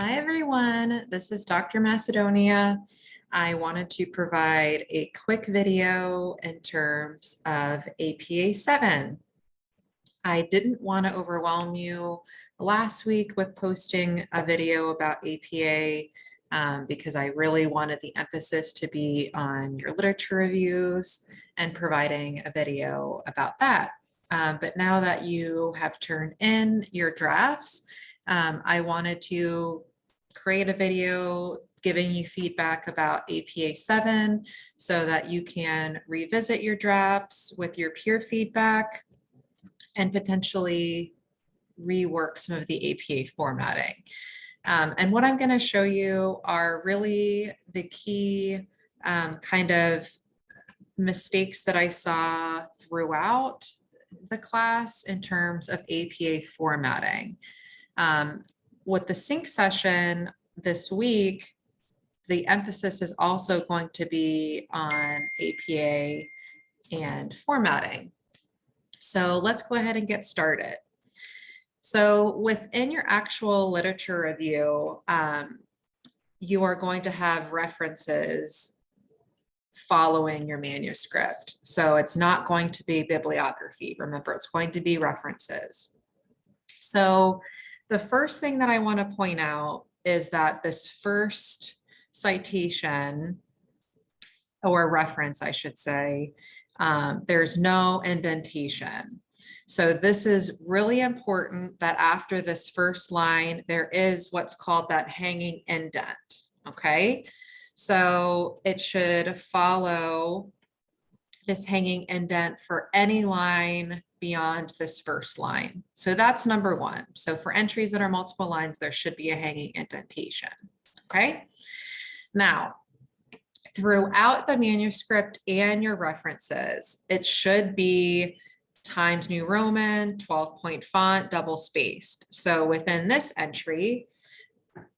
Hi, everyone. This is Dr. Macedonia. I wanted to provide a quick video in terms of APA 7. I didn't want to overwhelm you last week with posting a video about APA because I really wanted the emphasis to be on your literature reviews and providing a video about that. But now that you have turned in your drafts, I wanted to create a video giving you feedback about APA 7 so that you can revisit your drafts with your peer feedback and potentially rework some of the APA formatting. And what I'm going to show you are really the key kind of mistakes that I saw throughout the class in terms of APA formatting. With the sync session this week, the emphasis is also going to be on APA and formatting. So let's go ahead and get started. So within your actual literature review, you are going to have references following your manuscript. So it's not going to be bibliography. Remember, it's going to be references. So the first thing that I want to point out is that this first citation or reference, I should say, there's no indentation. So this is really important that after this first line, there is what's called that hanging indent, okay? So it should follow this hanging indent for any line beyond this first line. So that's number one. So for entries that are multiple lines, there should be a hanging indentation, okay? Now, throughout the manuscript and your references, it should be Times New Roman, 12-point font, double spaced. So within this entry,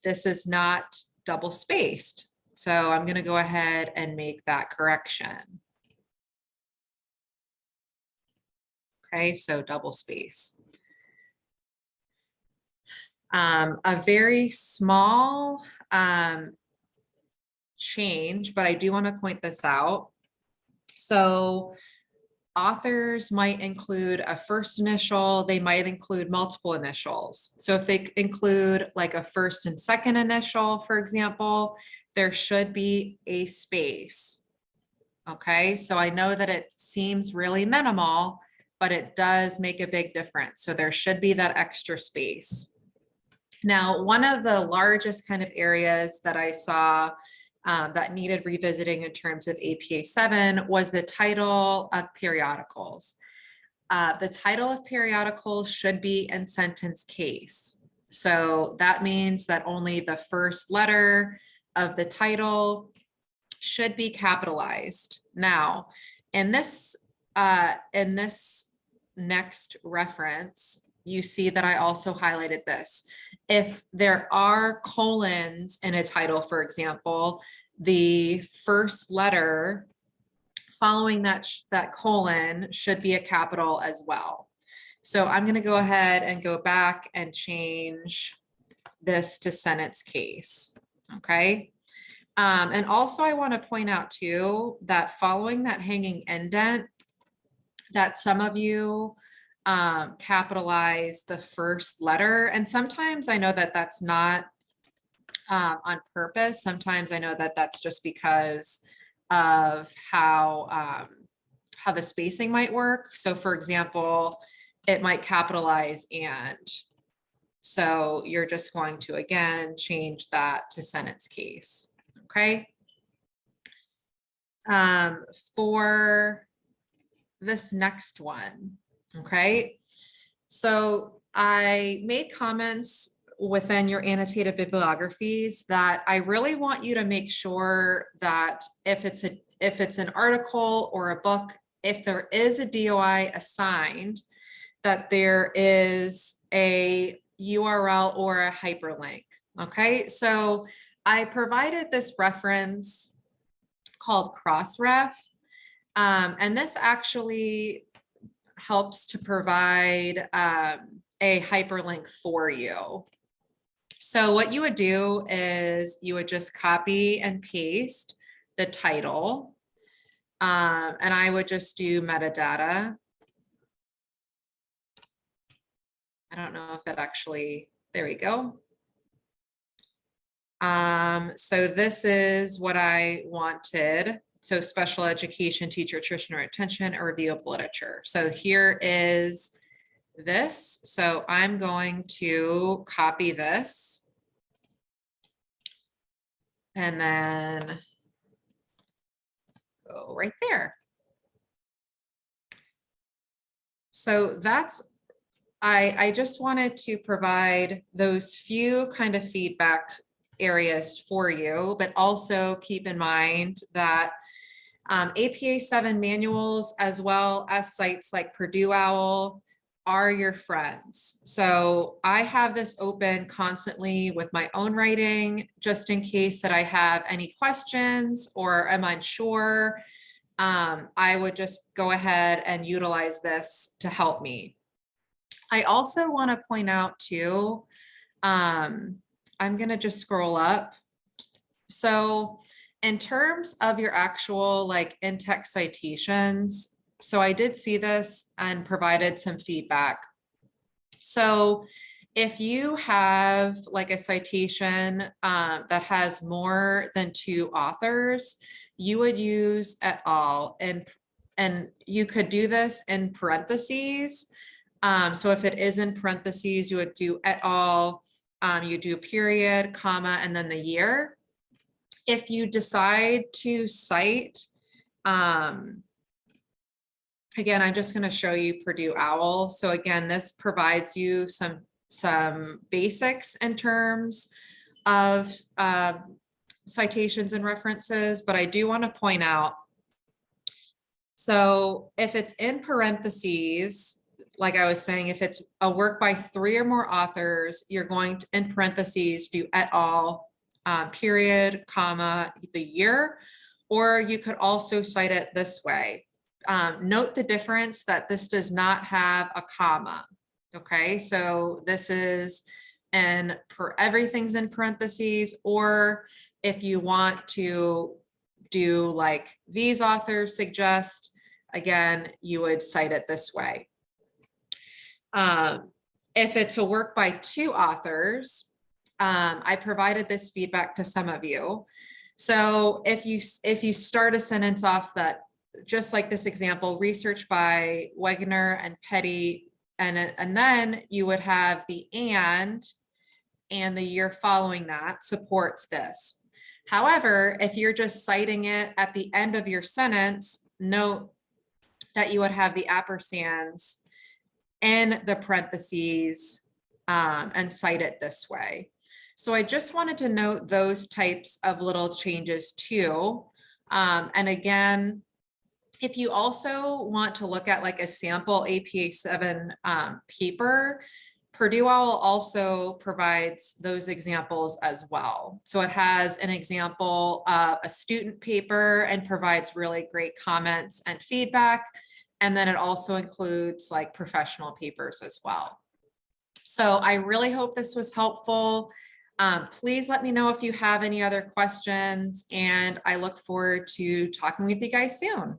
this is not double spaced. So I'm going to go ahead and make that correction. Okay, so double space. A very small change, but I do want to point this out. So authors might include a first initial, they might include multiple initials. So if they include like a first and second initial, for example, there should be a space. Okay, so I know that it seems really minimal, but it does make a big difference. So there should be that extra space. Now, one of the largest kind of areas that I saw that needed revisiting in terms of APA 7 was the title of periodicals. The title of periodicals should be in sentence case. So that means that only the first letter of the title should be capitalized. Now, in this next reference, you see that I also highlighted this. If there are colons in a title, for example, the first letter following that colon should be a capital as well. So I'm going to go ahead and go back and change this to sentence case. Okay. And also I want to point out too, that following that hanging indent, that some of you capitalize the first letter. And sometimes I know that that's not on purpose. Sometimes I know that that's just because of how the spacing might work. So for example, it might capitalize and. So you're just going to, again, change that to sentence case. Okay. For this next one, okay. So I made comments within your annotated bibliographies that I really want you to make sure that if it's an article or a book, if there is a DOI assigned, that there is a URL or a hyperlink. Okay, so I provided this reference called Crossref, and this actually helps to provide a hyperlink for you. So what you would do is you would just copy and paste the title. And I would just do metadata. I don't know if it actually, there we go. So this is what I wanted. So special education, teacher attrition or retention, a review of literature. So here is this. So I'm going to copy this. And then go right there. So that's, I just wanted to provide those few kind of feedback areas for you, but also keep in mind that APA 7 manuals, as well as sites like Purdue OWL, are your friends. So I have this open constantly with my own writing, just in case that I have any questions or am unsure. I would just go ahead and utilize this to help me. I also want to point out too, I'm going to just scroll up. So in terms of your actual like in-text citations, so I did see this and provided some feedback. So if you have like a citation that has more than 2 authors, you would use et al. And you could do this in parentheses. So if it is in parentheses, you would do et al. You do period, comma, and then the year. If you decide to cite, again, I'm just going to show you Purdue OWL. So again, this provides you some basics in terms of citations and references, but I do want to point out, so if it's in parentheses, like I was saying, if it's a work by 3 or more authors, you're going to, in parentheses, do et al., period, comma, the year, or you could also cite it this way. Note the difference that this does not have a comma. Okay, so this is, and everything's in parentheses, or if you want to do like these authors suggest, again, you would cite it this way. If it's a work by 2 authors, I provided this feedback to some of you. So if you start a sentence off that, just like this example, research by Wegner and Petty, and then you would have the and the year following that supports this. However, if you're just citing it at the end of your sentence, note that you would have the ampersands in the parentheses and cite it this way. So I just wanted to note those types of little changes too. And again, if you also want to look at like a sample APA 7 paper, Purdue OWL also provides those examples as well. So it has an example of a student paper and provides really great comments and feedback. And then it also includes like professional papers as well. So I really hope this was helpful. Please let me know if you have any other questions, and I look forward to talking with you guys soon.